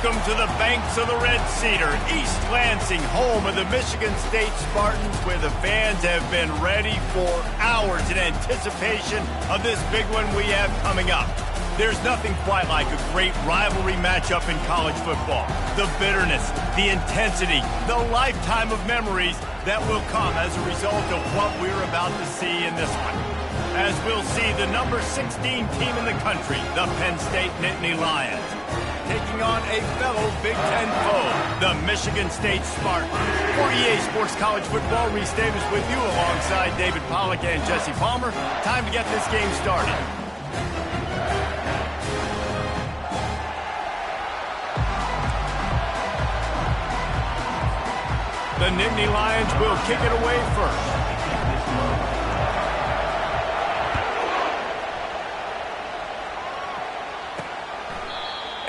Welcome to the banks of the Red Cedar, East Lansing, home of the Michigan State Spartans, where the fans have been ready for hours in anticipation of this big one we have coming up. There's nothing quite like a great rivalry matchup in college football. The bitterness, the intensity, the lifetime of memories that will come as a result of what we're about to see in this one. As we'll see the number 16 team in the country, the Penn State Nittany Lions, taking on a fellow Big Ten foe, the Michigan State Spartans. For EA Sports College Football, Reese Davis with you alongside David Pollack and Jesse Palmer. Time to get this game started. The Nittany Lions will kick it away first.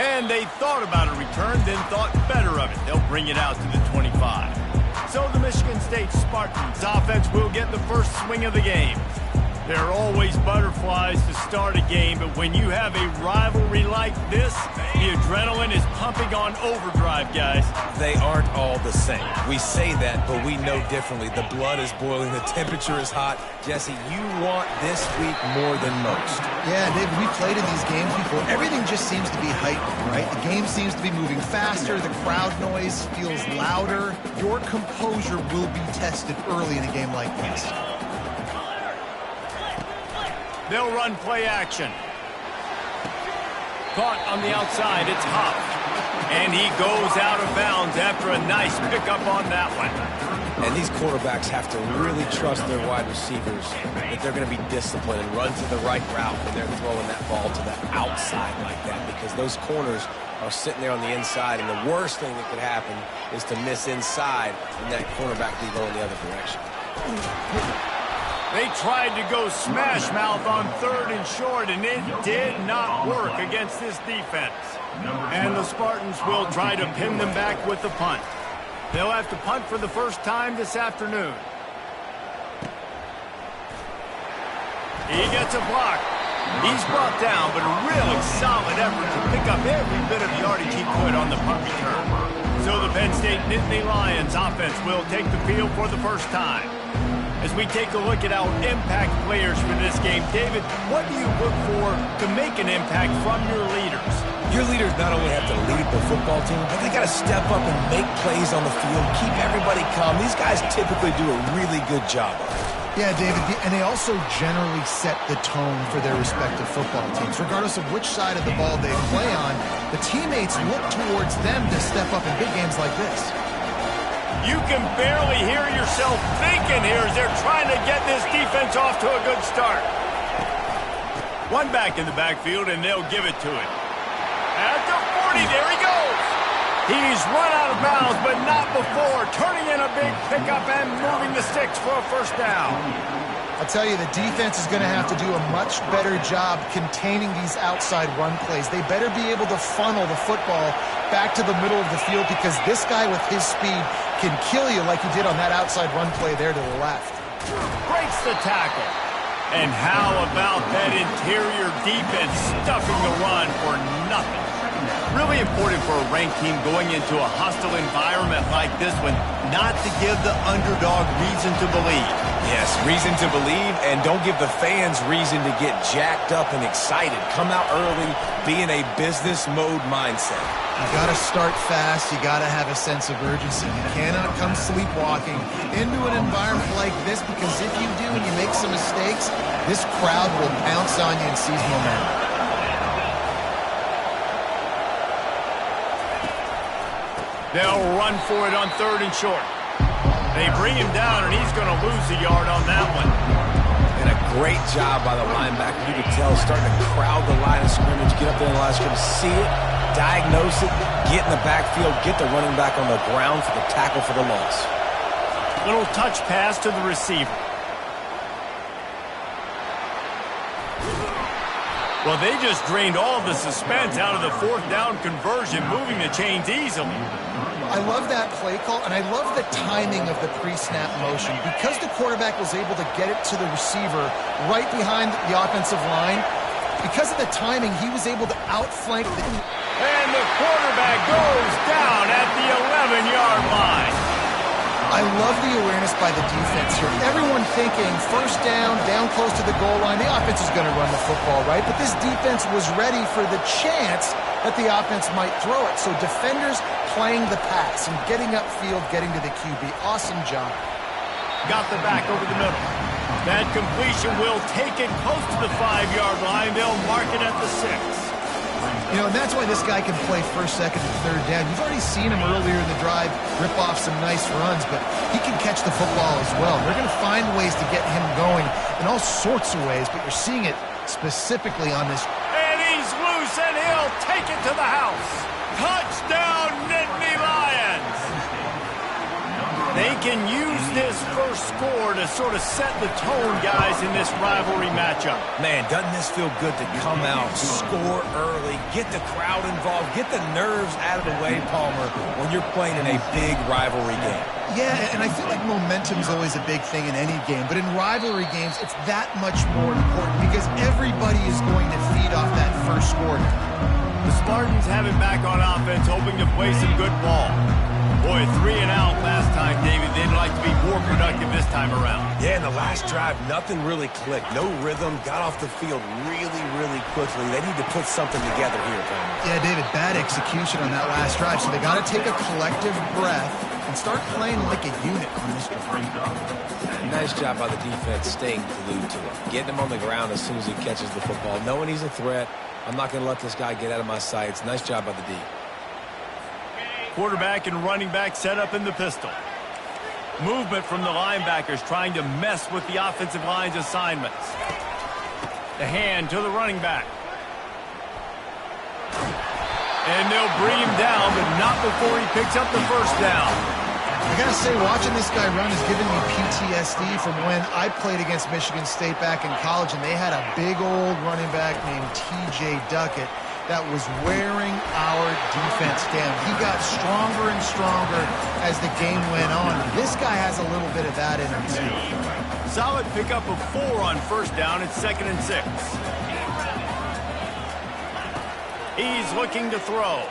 And they thought about a return, then thought better of it. They'll bring it out to the 25. So the Michigan State Spartans offense will get the first swing of the game. There are always butterflies to start a game, but when you have a rivalry like this, the adrenaline is pumping on overdrive, guys. They aren't all the same. We say that, but we know differently. The blood is boiling. The temperature is hot. Jesse, you want this week more than most. Yeah, David, we played in these games before. Everything just seems to be heightened, right? The game seems to be moving faster. The crowd noise feels louder. Your composure will be tested early in a game like this. They'll run play action. Caught on the outside, it's Huff. And he goes out of bounds after a nice pickup on that one. And these quarterbacks have to really trust their wide receivers that they're going to be disciplined and run to the right route when they're throwing that ball to the outside like that, because those corners are sitting there on the inside, and the worst thing that could happen is to miss inside and that cornerback be going the other direction. They tried to go smash mouth on 3rd and short, and it did not work against this defense. And the Spartans will try to pin them back with the punt. They'll have to punt for the first time this afternoon. He gets a block. He's brought down, but a really solid effort to pick up every bit of yardage he could on the punt return. So the Penn State Nittany Lions offense will take the field for the first time. As we take a look at our impact players for this game, David, what do you look for to make an impact from your leaders? Your leaders not only have to lead the football team, but they got to step up and make plays on the field, keep everybody calm. These guys typically do a really good job of it. Yeah, David, and they also generally set the tone for their respective football teams. Regardless of which side of the ball they play on, the teammates look towards them to step up in big games like this. You can barely hear yourself thinking here as they're trying to get this defense off to a good start. One back in the backfield, and they'll give it to him. At the 40, there he goes. He's run out of bounds, but not before. Turning in a big pickup and moving the sticks for a first down. I'll tell you, the defense is going to have to do a much better job containing these outside run plays. They better be able to funnel the football back to the middle of the field, because this guy with his speed can kill you like he did on that outside run play there to the left. Breaks the tackle. And how about that interior defense stuffing the run for nothing? Really important for a ranked team going into a hostile environment like this one not to give the underdog reason to believe. Yes, reason to believe, and don't give the fans reason to get jacked up and excited. Come out early, be in a business mode mindset. You got to start fast. You got to have a sense of urgency. You cannot come sleepwalking into an environment like this, because if you do and you make some mistakes, this crowd will pounce on you and seize momentum. They'll run for it on 3rd and short. They bring him down, and he's going to lose a yard on that one. And a great job by the linebacker. You can tell, starting to crowd the line of scrimmage, get up there in the line of scrimmage, see it, diagnose it, get in the backfield, get the running back on the ground for the tackle for the loss. Little touch pass to the receiver. Well, they just drained all the suspense out of the 4th down conversion, moving the chains easily. I love that play call, and I love the timing of the pre-snap motion. Because the quarterback was able to get it to the receiver right behind the offensive line, because of the timing, he was able to outflank the And the quarterback goes down at the 11-yard line. I love the awareness by the defense here. Everyone thinking first down close to the goal line. The offense is going to run the football, right? But this defense was ready for the chance that the offense might throw it. So defenders playing the pass and getting upfield, getting to the QB. Awesome job. Got the back over the middle. That completion will take it close to the 5-yard line. They'll mark it at the 6. You know, and that's why this guy can play first, second, and third down. You've already seen him earlier in the drive rip off some nice runs, but he can catch the football as well. They're going to find ways to get him going in all sorts of ways, but you're seeing it specifically on this. And he's loose, and he'll take it to the house. Touchdown, Nittany Lions! They can use this first score to sort of set the tone, guys, in this rivalry matchup. Man, doesn't this feel good to come out, score early, get the crowd involved, get the nerves out of the way, Palmer, when you're playing in a big rivalry game. Yeah, and I feel like momentum is always a big thing in any game, but in rivalry games, it's that much more important because everybody is going to feed off that first score. The Spartans have it back on offense, hoping to play some good ball. Boy, 3 and out last time, David. They'd like to be more productive this time around. Yeah, in the last drive, nothing really clicked. No rhythm, got off the field really, really quickly. They need to put something together here, Palmer. Yeah, David, bad execution on that last drive, so they got to take a collective breath and start playing like a unit on this drive. Nice job by the defense staying glued to him. Getting him on the ground as soon as he catches the football. Knowing he's a threat, I'm not going to let this guy get out of my sights. Nice job by the D. Quarterback and running back set up in the pistol. Movement from the linebackers trying to mess with the offensive line's assignments. The hand to the running back. And they'll bring him down, but not before he picks up the first down. I gotta say, watching this guy run is giving me PTSD from when I played against Michigan State back in college, and they had a big old running back named T.J. Duckett that was wearing our defense down. He got stronger and stronger as the game went on. This guy has a little bit of that in him, too. Solid pickup of 4 on first down. It's 2nd and 6. He's looking to throw.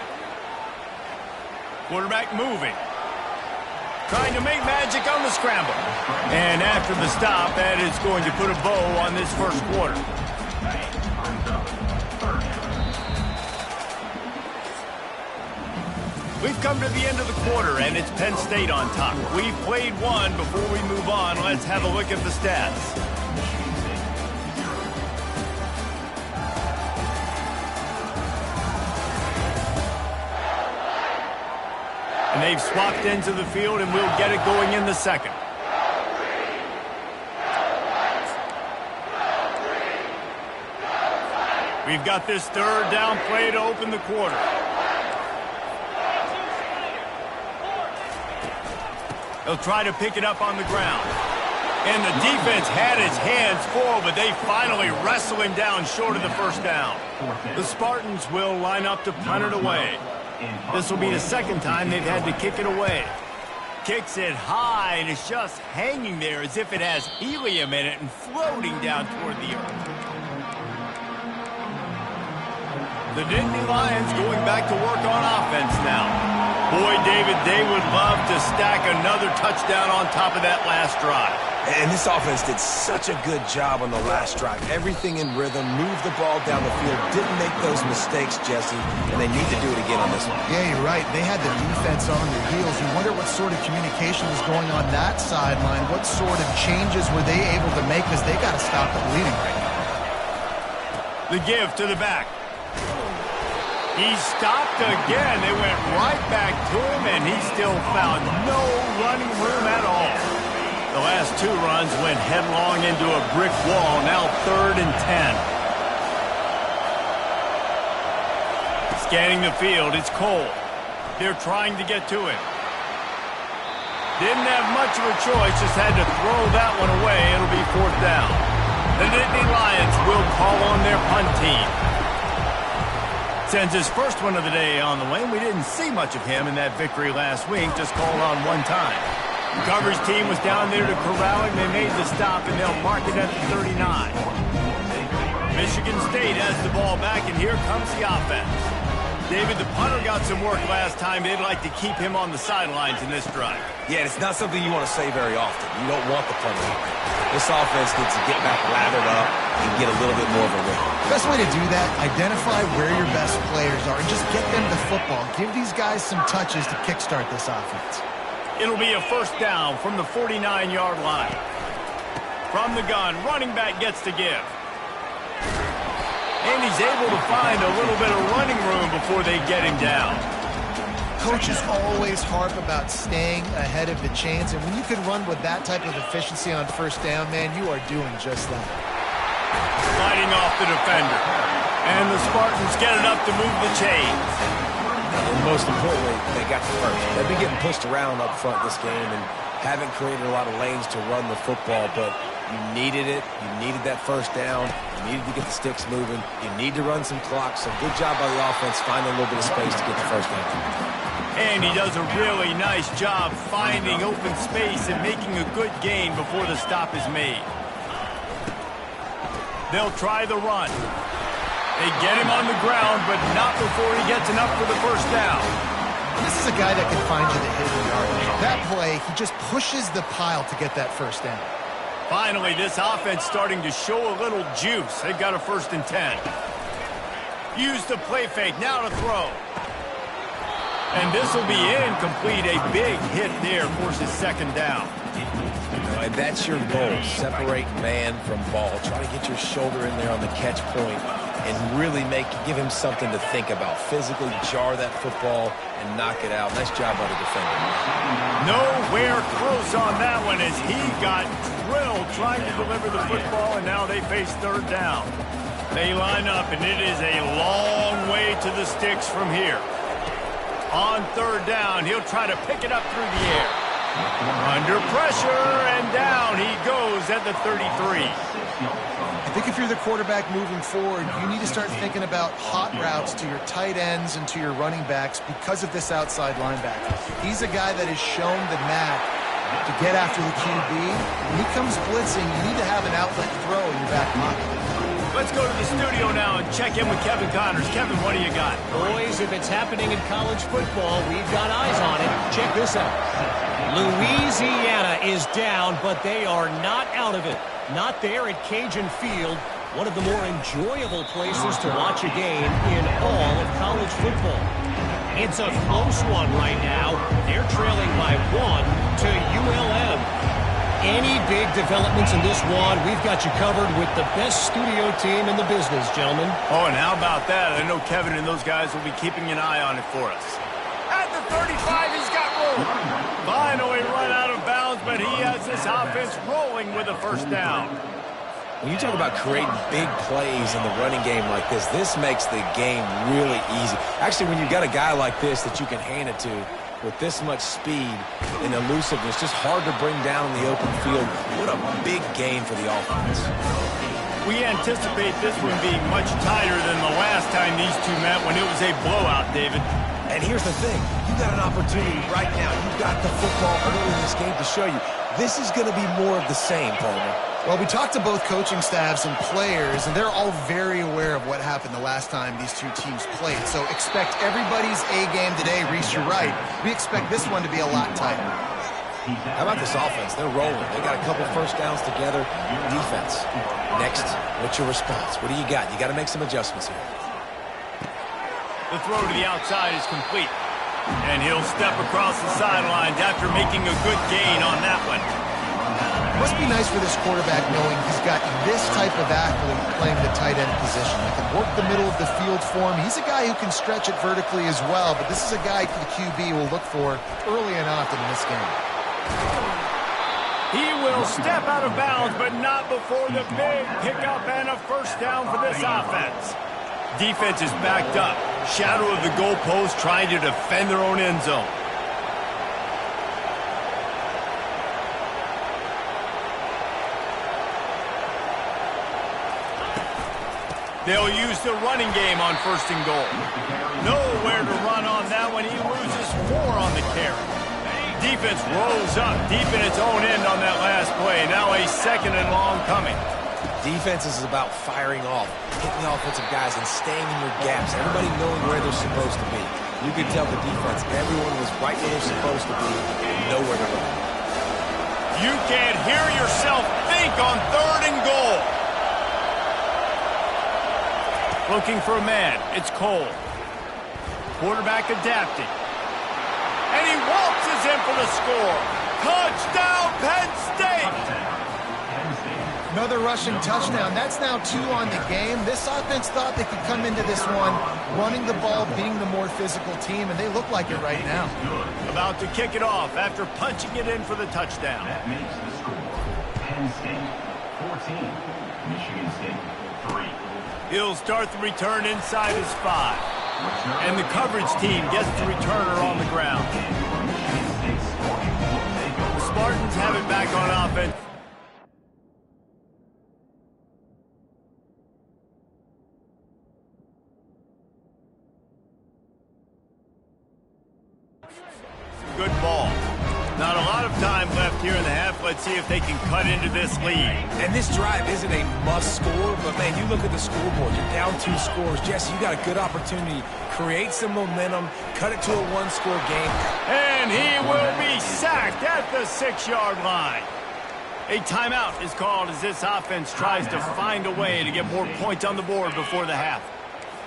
Quarterback moving. Trying to make magic on the scramble. And after the stop, that is going to put a bow on this first quarter. We've come to the end of the quarter, and it's Penn State on top. We've played one. Before we move on, let's have a look at the stats. And they've swapped ends of the field, and we'll get it going in the second. We've got this third down play to open the quarter. They'll try to pick it up on the ground. And the defense had its hands full, but they finally wrestle him down short of the first down. The Spartans will line up to punt it away. This will be the second time they've had to kick it away. Kicks it high, and it's just hanging there as if it has helium in it and floating down toward the earth. The Nittany Lions going back to work on offense now. Boy, David, they would love to stack another touchdown on top of that last drive. And this offense did such a good job on the last drive. Everything in rhythm, moved the ball down the field, didn't make those mistakes, Jesse, and they need to do it again on this one. Yeah, you're right. They had the defense on their heels. You wonder what sort of communication was going on that sideline. What sort of changes were they able to make because they got to stop the bleeding right now. The give to the back. He stopped again. They went right back to him, and he still found no running room at all. The last 2 runs went headlong into a brick wall. Now 3rd and 10. Scanning the field, it's Cole. They're trying to get to him. Didn't have much of a choice, just had to throw that one away. It'll be 4th down. The Nittany Lions will call on their punt team. Sends his first one of the day on the way. We didn't see much of him in that victory last week, just called on 1 time. The coverage team was down there to corral him. They made the stop, and they'll mark it at the 39. Michigan State has the ball back, and here comes the offense. David, the punter got some work last time. They'd like to keep him on the sidelines in this drive. Yeah, it's not something you want to say very often. You don't want the punter. This offense needs to get back lathered up and get a little bit more of a rhythm. Best way to do that, identify where your best players are and just get them the football. Give these guys some touches to kickstart this offense. It'll be a first down from the 49-yard line. From the gun, running back gets to give. And he's able to find a little bit of running room before they get him down. Coaches always harp about staying ahead of the chains, and when you can run with that type of efficiency on first down, man, you are doing just that. Fighting off the defender. And the Spartans get it up to move the chains. And most importantly, they got the first. They've been getting pushed around up front this game and haven't created a lot of lanes to run the football, but you needed it. You needed that first down. You needed to get the sticks moving. You need to run some clock. So good job by the offense finding a little bit of space to get the first down. And he does a really nice job finding open space and making a good gain before the stop is made. They'll try the run. They get him on the ground, but not before he gets enough for the first down. This is a guy that can find you the hidden yardage. That play, he just pushes the pile to get that first down. Finally, this offense starting to show a little juice. They've got a 1st and 10. Use the play fake, now to throw. And this will be incomplete. A big hit there forces 2nd down. And that's your goal. Separate man from ball. Try to get your shoulder in there on the catch point and really give him something to think about. Physically jar that football and knock it out. Nice job by the defender. Nowhere close on that one as he got drilled trying to deliver the football, and now they face 3rd down. They line up, and it is a long way to the sticks from here. On 3rd down, he'll try to pick it up through the air. Under pressure, and down he goes at the 33. I think if you're the quarterback moving forward, you need to start thinking about hot routes to your tight ends and to your running backs because of this outside linebacker. He's a guy that has shown the knack to get after the QB. When he comes blitzing, you need to have an outlet throw in your back pocket. Let's go to the studio now and check in with Kevin Connors. Kevin, what do you got? Boys, if it's happening in college football, we've got eyes on it. Check this out. Louisiana is down, but they are not out of it. Not there at Cajun Field, one of the more enjoyable places to watch a game in all of college football. It's a close one right now. They're trailing by 1 to ULM. Any big developments in this one, we've got you covered with the best studio team in the business, gentlemen. Oh, and how about that? I know Kevin and those guys will be keeping an eye on it for us. At the 35, he's got room. Finally run out of bounds, but he has this offense rolling with a 1st down. When you talk about creating big plays in the running game like this makes the game really easy. Actually, when you've got a guy like this that you can hand it to with this much speed and elusiveness, just hard to bring down in the open field. What a big gain for the offense. We anticipate this one being much tighter than the last time these two met when it was a blowout, David. And here's the thing. You got an opportunity right now. You got the football early in this game to show you. This is going to be more of the same, Palmer. Well, we talked to both coaching staffs and players, and they're all very aware of what happened the last time these two teams played. So expect everybody's A game today. Reese, you're right. We expect this one to be a lot tighter. How about this offense? They're rolling. They got a couple 1st downs together. Defense. Next, what's your response? What do you got? You got to make some adjustments here. The throw to the outside is complete. And he'll step across the sidelines after making a good gain on that one. Must be nice for this quarterback knowing he's got this type of athlete playing the tight end position. That can work the middle of the field for him. He's a guy who can stretch it vertically as well, but this is a guy the QB will look for early and often in this game. He will step out of bounds, but not before the big pickup and a 1st down for this offense. Defense is backed up. Shadow of the goalpost trying to defend their own end zone. They'll use the running game on 1st and goal. Nowhere to run on that one. He loses 4 on the carry. Defense rolls up deep in its own end on that last play. Now a 2nd and long coming. Defense is about firing off, hitting the offensive guys, and staying in your gaps. Everybody knowing where they're supposed to be. You could tell the defense, everyone was right where they're supposed to be, nowhere to run. You can't hear yourself think on 3rd and goal. Looking for a man. It's Cole. Quarterback adapting. And he waltzes in for the score. Touchdown, Penn State! Another rushing touchdown. That's now 2 on the game. This offense thought they could come into this one running the ball, being the more physical team, and they look like it right now. About to kick it off after punching it in for the touchdown. That makes the score Penn State 14, Michigan State 3. He'll start the return inside his 5. And the coverage team gets the returner on the ground. The Spartans have it back on offense. Good ball. Not a lot of time left here in the half. Let's see if they can cut into this lead. And this drive isn't a must score, but man, you look at the scoreboard, you're down 2 scores. Jesse, you got a good opportunity. Create some momentum, cut it to a 1-score game. And he will be sacked at the 6-yard line. A timeout is called as this offense tries to find a way to get more points on the board before the half.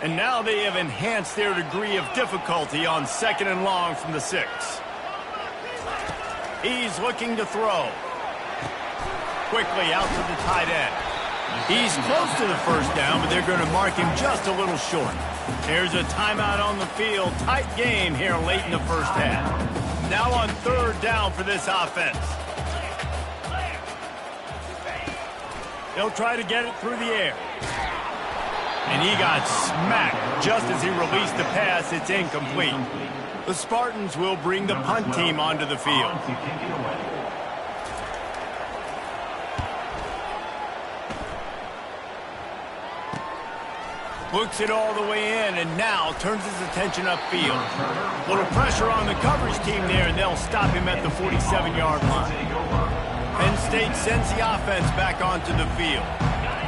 And now they have enhanced their degree of difficulty on 2nd and long from the 6. He's looking to throw. Quickly out to the tight end. He's close to the first down, but they're going to mark him just a little short. There's a timeout on the field. Tight game here late in the first half. Now on 3rd down for this offense. They'll try to get it through the air. And he got smacked just as he released the pass. It's incomplete. The Spartans will bring the punt team onto the field. Looks it all the way in and now turns his attention upfield. Little pressure on the coverage team there, and they'll stop him at the 47-yard line. Penn State sends the offense back onto the field.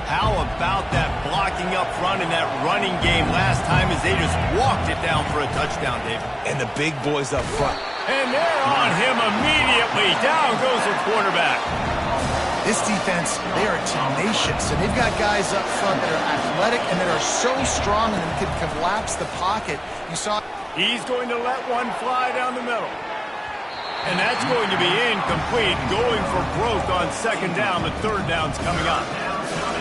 How about that blocking up front in that running game last time as they just walked it down for a touchdown, David? And the big boys up front. And they're on him immediately. Down goes the quarterback. This defense, they are tenacious, and they've got guys up front that are athletic and that are so strong and can collapse the pocket. You saw... He's going to let one fly down the middle. And that's going to be incomplete. Going for broke on 2nd down. The 3rd down's coming up.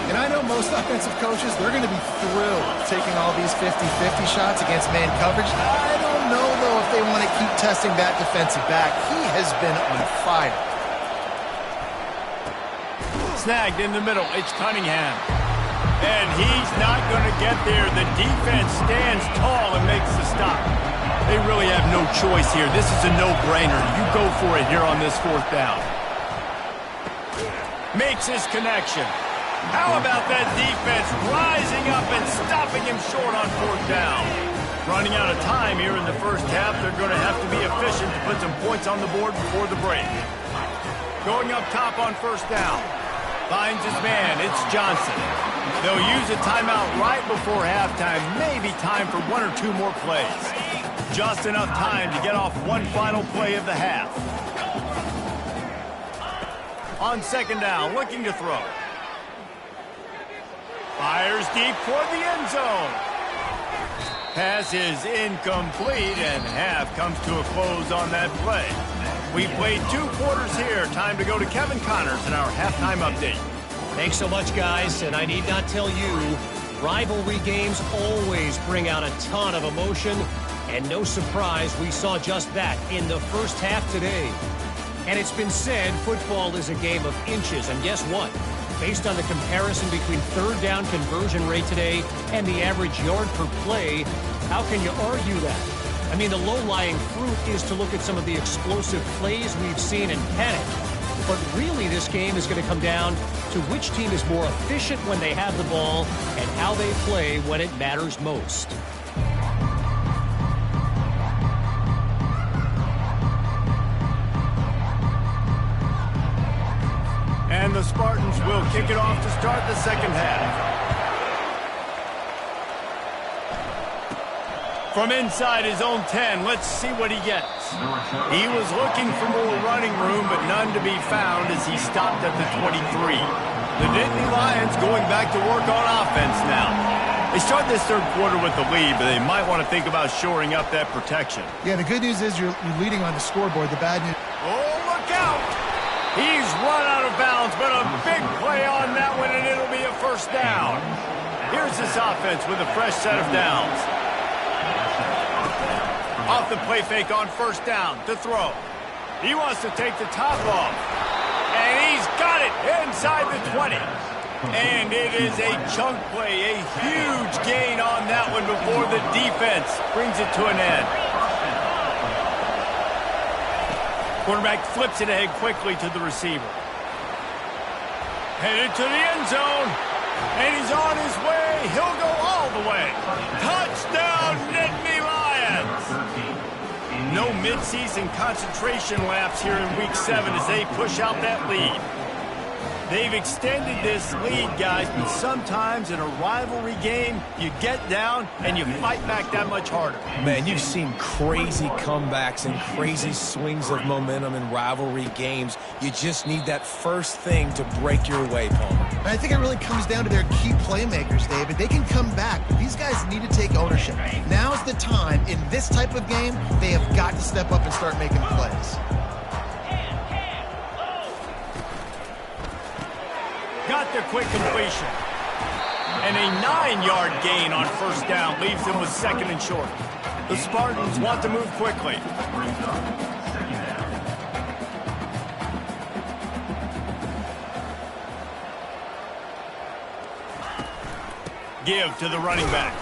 And I know most offensive coaches, they're going to be thrilled taking all these 50-50 shots against man coverage. I don't know, though, if they want to keep testing that defensive back. He has been on fire. Snagged in the middle. It's Cunningham. And he's not going to get there. The defense stands tall and makes the stop. They really have no choice here. This is a no-brainer. You go for it here on this 4th down. Makes his connection. How about that defense rising up and stopping him short on 4th down? Running out of time here in the first half. They're going to have to be efficient to put some points on the board before the break. Going up top on 1st down. Finds his man. It's Johnson. They'll use a timeout right before halftime. Maybe time for 1 or 2 more plays. Just enough time to get off one final play of the half. On 2nd down, looking to throw. Fires deep toward the end zone. Pass is incomplete, and half comes to a close on that play. We played 2 quarters here. Time to go to Kevin Connors in our halftime update. Thanks so much, guys, and I need not tell you, rivalry games always bring out a ton of emotion, and no surprise we saw just that in the first half today. And it's been said football is a game of inches, and guess what? Based on the comparison between 3rd down conversion rate today and the average yard per play, how can you argue that? I mean, the low-lying fruit is to look at some of the explosive plays we've seen in panic. But really, this game is going to come down to which team is more efficient when they have the ball and how they play when it matters most. And And the Spartans will kick it off to start the second half. From inside his own 10, let's see what he gets. He was looking for more running room, but none to be found as he stopped at the 23. The Nittany Lions going back to work on offense now. They start this third quarter with the lead, but they might want to think about shoring up that protection. Yeah, the good news is you're leading on the scoreboard. The bad news... Oh, look out! He's run out of bounds, but a big play on that one, and it'll be a first down. Here's this offense with a fresh set of downs. Off the play fake on first down to throw. He wants to take the top off. And he's got it inside the 20. And it is a chunk play, a huge gain on that one before the defense brings it to an end. Quarterback flips it ahead quickly to the receiver. Headed to the end zone. And he's on his way. He'll go all the way. Touchdown, Nittany Lions. No midseason concentration laps here in Week 7 as they push out that lead. They've extended this lead, guys, but sometimes in a rivalry game, you get down and you fight back that much harder. Man, you've seen crazy comebacks and crazy swings of momentum in rivalry games. You just need that first thing to break your way, Palmer. I think it really comes down to their key playmakers, David. They can come back, but these guys need to take ownership. Now's the time. In this type of game, they have got to step up and start making plays. Got the quick completion. And a 9-yard gain on first down leaves them with second and short. The Spartans want to move quickly. Give to the running back.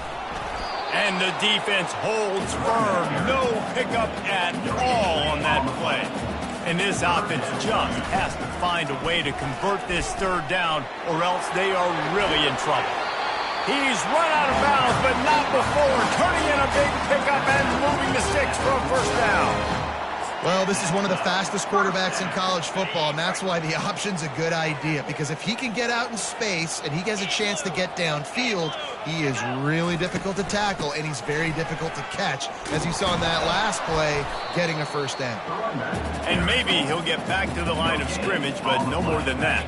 And the defense holds firm. No pickup at all on that play. And this offense just has to find a way to convert this third down, or else they are really in trouble. He's run out of bounds, but not before. Turning in a big pickup and moving the sticks for a first down. Well, this is one of the fastest quarterbacks in college football, and that's why the option's a good idea. Because if he can get out in space and he has a chance to get downfield, he is really difficult to tackle, and he's very difficult to catch, as you saw in that last play, getting a first down. And maybe he'll get back to the line of scrimmage, but no more than that.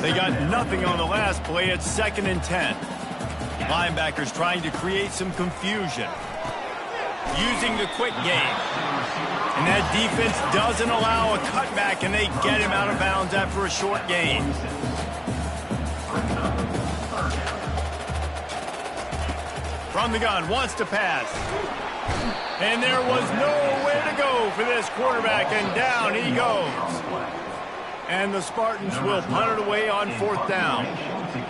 They got nothing on the last play at 2nd and 10. Linebackers trying to create some confusion. Using the quick game. And that defense doesn't allow a cutback, and they get him out of bounds after a short gain. From the gun, wants to pass. And there was nowhere to go for this quarterback, and down he goes. And the Spartans will punt it away on 4th down.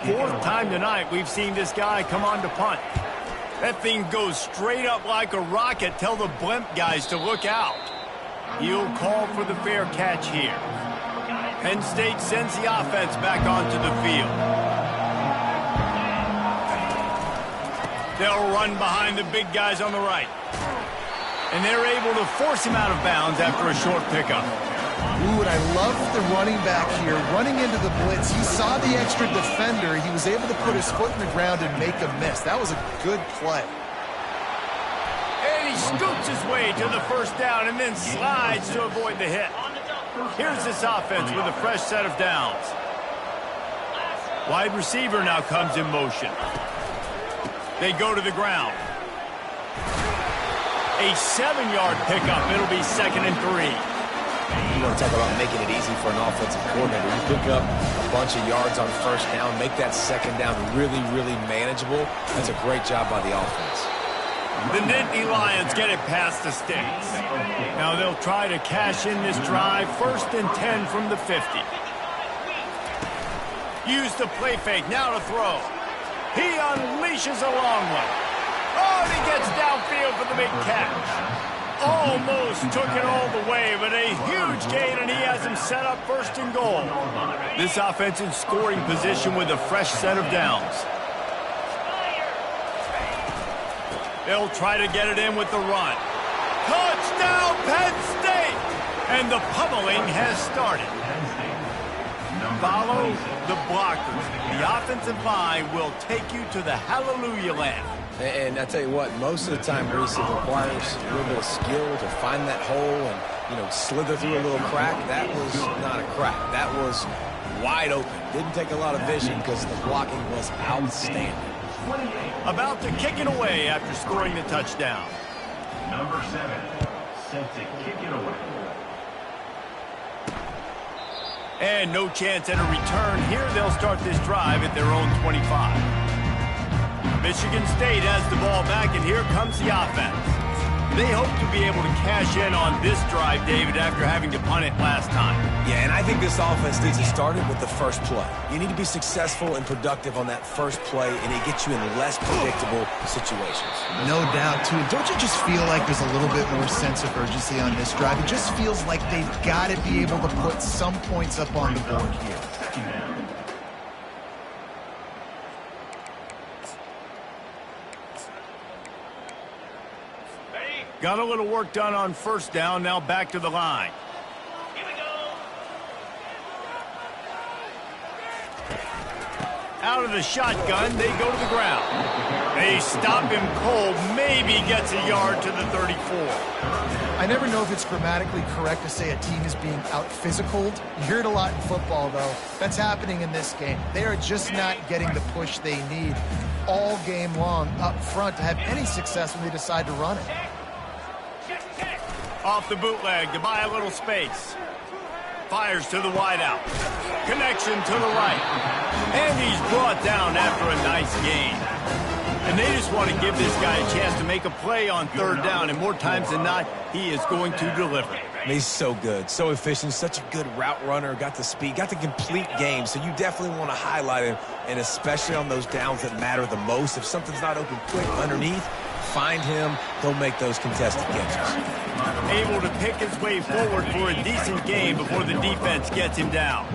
4th time tonight we've seen this guy come on to punt. That thing goes straight up like a rocket. Tell the blimp guys to look out. He'll call for the fair catch here. Penn State sends the offense back onto the field. They'll run behind the big guys on the right. And they're able to force him out of bounds after a short pickup. Ooh, and I love the running back here. Running into the blitz, he saw the extra defender. He was able to put his foot in the ground and make a miss. That was a good play. And he scoots his way to the first down and then slides to avoid the hit. Here's this offense with a fresh set of downs. Wide receiver now comes in motion. They go to the ground. A 7-yard pickup. It'll be 2nd and 3. You want to talk about making it easy for an offensive coordinator. You pick up a bunch of yards on first down, make that second down really, really manageable. That's a great job by the offense. The Nittany Lions get it past the sticks. Now they'll try to cash in this drive. 1st and 10 from the 50. Use the play fake. Now to throw. He unleashes a long one. Oh, and he gets downfield for the big catch. Almost took it all the way, but a huge gain, and he has him set up 1st and goal. This offense in scoring position with a fresh set of downs. They'll try to get it in with the run. Touchdown, Penn State! And the pummeling has started. follow the blockers. The offensive line will take you to the hallelujah land. And I tell you what, most of the time, Reese, it requires a little bit of skill to find that hole and, slither through a little crack. That was not a crack. That was wide open. Didn't take a lot of vision because the blocking was outstanding. About to kick it away after scoring the touchdown. Number 7, set to kick it away. And no chance at a return here. They'll start this drive at their own 25. Michigan State has the ball back, and here comes the offense. They hope to be able to cash in on this drive, David, after having to punt it last time. Yeah, and I think this offense needs to start it with the first play. You need to be successful and productive on that first play, and it gets you in less predictable situations. No doubt, too. Don't you just feel like there's a little bit more sense of urgency on this drive? It just feels like they've got to be able to put some points up on the board here. Got a little work done on first down. Now back to the line. Here we go. Out of the shotgun, they go to the ground. They stop him cold. Maybe gets a yard to the 34. I never know if it's grammatically correct to say a team is being out-physicaled. You hear it a lot in football, though. That's happening in this game. They are just not getting the push they need all game long up front to have any success when they decide to run it. Off the bootleg to buy a little space. Fires to the wideout. Connection to the right. And he's brought down after a nice gain. And they just want to give this guy a chance to make a play on third down. And more times than not, he is going to deliver. He's so good, so efficient, such a good route runner, got the speed, got the complete game. So you definitely want to highlight him, and especially on those downs that matter the most. If something's not open quick underneath, find him. He'll make those contested catches. Able to pick his way forward for a decent game before the defense gets him down.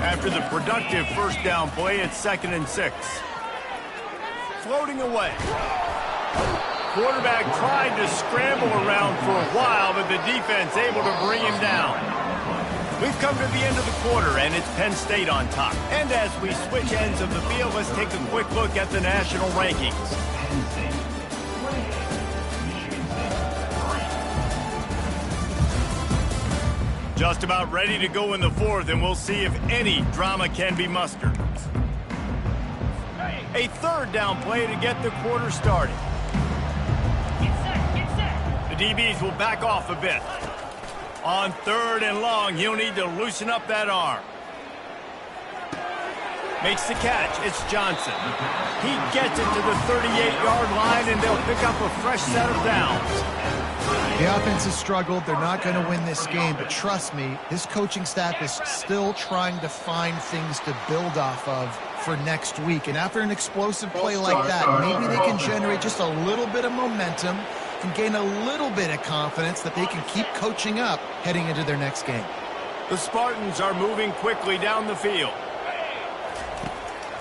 After the productive first down play, it's 2nd and 6. Floating away. Quarterback tried to scramble around for a while, but the defense able to bring him down. We've come to the end of the quarter, and it's Penn State on top. And as we switch ends of the field, let's take a quick look at the national rankings. Penn State 28. Michigan State 3. Just about ready to go in the fourth, and we'll see if any drama can be mustered. A third down play to get the quarter started. The DBs will back off a bit. On 3rd and long, he'll need to loosen up that arm. Makes the catch. It's Johnson. He gets it to the 38-yard line, and they'll pick up a fresh set of downs. The offense has struggled. They're not going to win this game, but trust me, this coaching staff is still trying to find things to build off of for next week. And after an explosive play like that, maybe they can generate just a little bit of momentum and gain a little bit of confidence that they can keep coaching up heading into their next game. The Spartans are moving quickly down the field.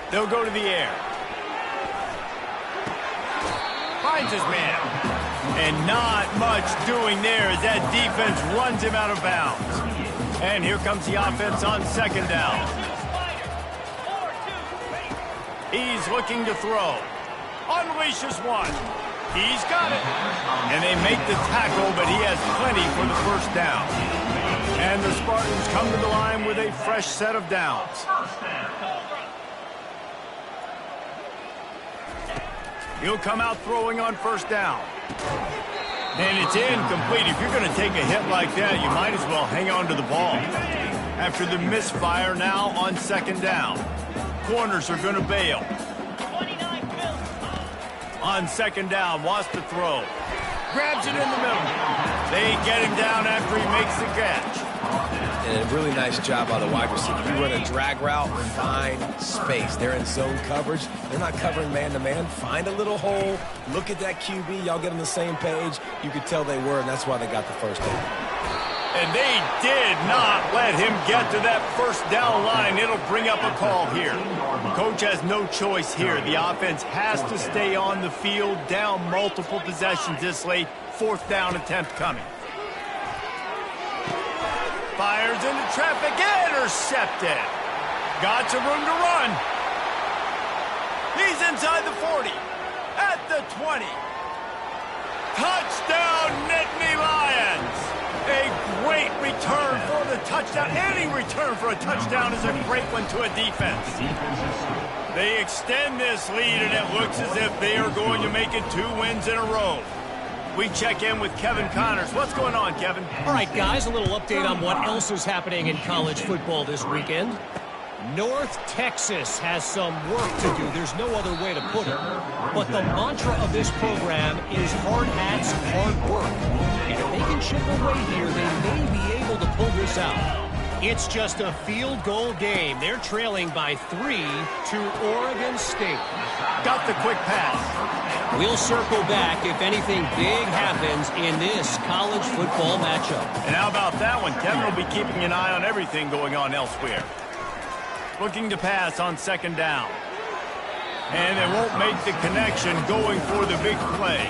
They'll go to the air. Finds his man. And not much doing there as that defense runs him out of bounds. And here comes the offense on 2nd down. He's looking to throw. Unleashes one. He's got it. And they make the tackle, but he has plenty for the first down. And the Spartans come to the line with a fresh set of downs. He'll come out throwing on first down. And it's incomplete. If you're going to take a hit like that, you might as well hang on to the ball. After the misfire, now on 2nd down. Corners are going to bail. On 2nd down, wants to throw. Grabs it in the middle. They get him down after he makes the catch. And a really nice job by the wide receiver. You run a drag route, find space. They're in zone coverage. They're not covering man-to-man. Find a little hole. Look at that QB. Y'all get on the same page. You could tell they were, and that's why they got the first down. And they did not let him get to that first down line. It'll bring up a call here. Coach has no choice here. The offense has to stay on the field, down multiple possessions this late. 4th down attempt coming. Fires into traffic, intercepted. Got some room to run. He's inside the 40. At the 20. Touchdown, Nittany Lions. A great return for the touchdown. Any return for a touchdown is a great one to a defense. They extend this lead, and it looks as if they are going to make it 2 wins in a row. We check in with Kevin Connors. What's going on, Kevin? All right, guys, a little update on what else is happening in college football this weekend. North Texas has some work to do. There's no other way to put it. But the mantra of this program is hard hats, hard work. If they can chip away here, they may be able to pull this out. It's just a field goal game. They're trailing by 3 to Oregon State. Got the quick pass. We'll circle back if anything big happens in this college football matchup. And how about that one? Kevin will be keeping an eye on everything going on elsewhere. Looking to pass on 2nd down. And they won't make the connection going for the big play.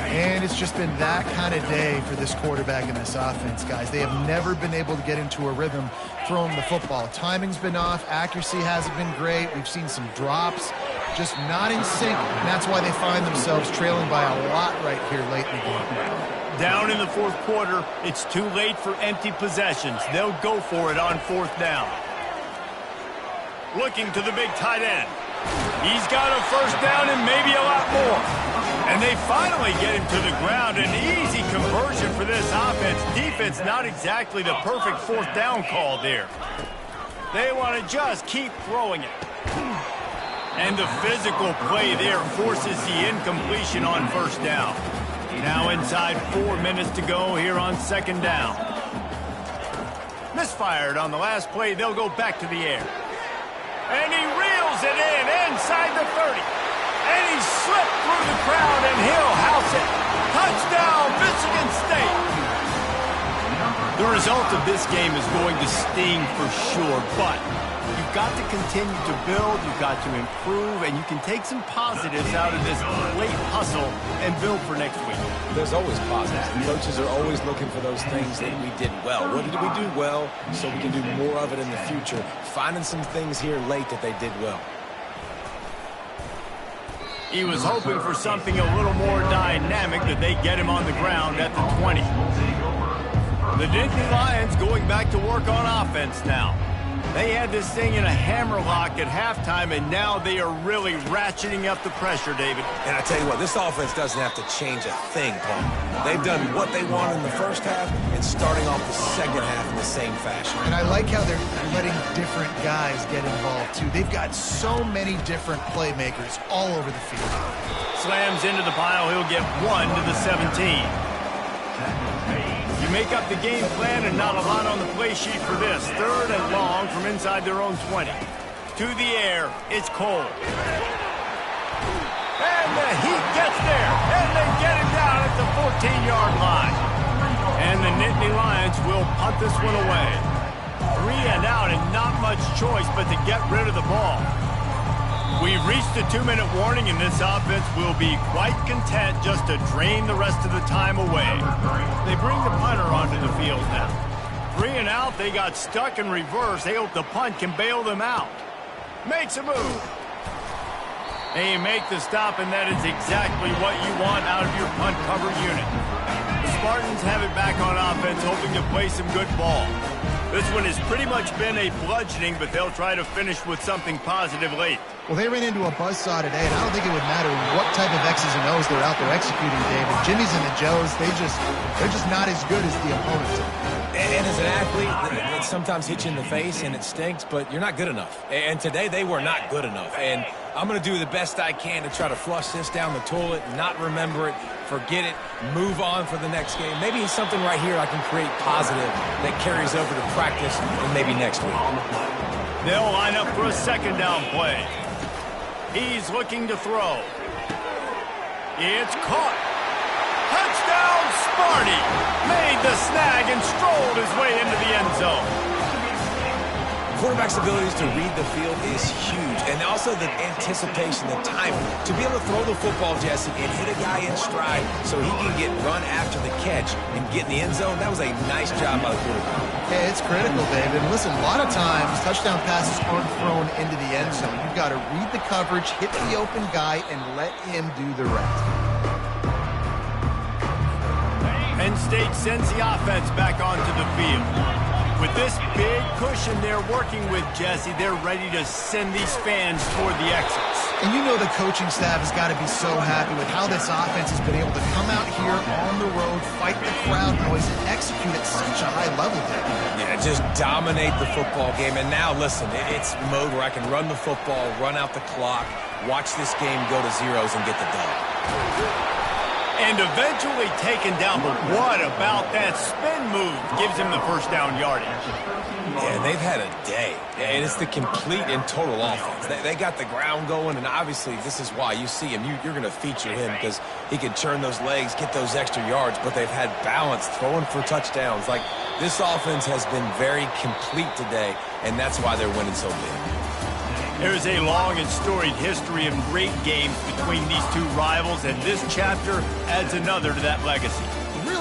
And it's just been that kind of day for this quarterback and this offense, guys. They have never been able to get into a rhythm throwing the football. Timing's been off. Accuracy hasn't been great. We've seen some drops. Just not in sync. And that's why they find themselves trailing by a lot right here late in the game. Down in the 4th quarter, it's too late for empty possessions. They'll go for it on 4th down. Looking to the big tight end. He's got a 1st down and maybe a lot more. And they finally get him to the ground. An easy conversion for this offense. Defense, not exactly the perfect 4th down call there. They want to just keep throwing it. And the physical play there forces the incompletion on 1st down. Now inside 4 minutes to go here on 2nd down. Misfired on the last play. They'll go back to the air. And he reels it in inside the 30. And he slipped through the crowd, and he'll house it. Touchdown, Michigan State. The result of this game is going to sting for sure, but you've got to continue to build, you've got to improve, and you can take some positives out of this late hustle and build for next week. There's always positives. Coaches are always looking for those things that we did well. What did we do well so we can do more of it in the future? Finding some things here late that they did well. He was hoping for something a little more dynamic, that they get him on the ground at the 20. The Nittany Lions going back to work on offense now. They had this thing in a hammerlock at halftime, and now they are really ratcheting up the pressure, David. And I tell you what, this offense doesn't have to change a thing, Paul. They've done what they wanted in the 1st half and starting off the 2nd half in the same fashion. And I like how they're letting different guys get involved, too. They've got so many different playmakers all over the field. Slams into the pile. He'll get 1 to the 17. You make up the game plan and not a lot on the play sheet for this. 3rd and long from inside their own 20. To the air, it's Cole. And the Heat gets there, and they get him down at the 14-yard line. And the Nittany Lions will punt this one away. 3 and out, and not much choice but to get rid of the ball. We've reached the 2-minute warning, and this offense will be quite content just to drain the rest of the time away. They bring the punter onto the field now. 3 and out, they got stuck in reverse. They hope the punt can bail them out. Makes a move. They make the stop, and that is exactly what you want out of your punt cover unit. The Spartans have it back on offense, hoping to play some good ball. This one has pretty much been a bludgeoning, but they'll try to finish with something positive late. Well, they ran into a buzzsaw today, and I don't think it would matter what type of X's and O's they're out there executing, David. Jimmy's and the Joes, they're just not as good as the opponents. And as an athlete, it sometimes hits you in the face and it stinks, but you're not good enough. And today they were not good enough. And I'm going to do the best I can to try to flush this down the toilet, not remember it, forget it, move on for the next game. Maybe it's something right here I can create positive that carries over to practice and maybe next week. They'll line up for a 2nd down play. He's looking to throw. It's caught. Touchdown, Sparty! Made the snag and strolled his way into the end zone. Quarterback's abilities to read the field is huge, and also the anticipation, the timing. To be able to throw the football, Jesse, and hit a guy in stride so he can get run after the catch and get in the end zone, that was a nice job by the quarterback. Yeah, it's critical, David. And listen, a lot of times touchdown passes aren't thrown into the end zone. You've got to read the coverage, hit the open guy, and let him do the rest. Penn State sends the offense back onto the field. With this big cushion they're working with, Jesse, they're ready to send these fans toward the exits. And you know the coaching staff has got to be so happy with how this offense has been able to come out here on the road, fight the crowd noise, and execute at such a high level, David. Yeah, just dominate the football game. And now, listen, it's mode where I can run the football, run out the clock, watch this game go to zeros and get the dub. And eventually taken down, but what about that spin move? Gives him the first down yardage. Yeah, they've had a day, and it's the complete and total offense. They got the ground going, and obviously this is why you see him. You're going to feature him because he can turn those legs, get those extra yards, but they've had balance, throwing for touchdowns. Like, this offense has been very complete today, and that's why they're winning so big. There's a long and storied history of great games between these two rivals, and this chapter adds another to that legacy. Really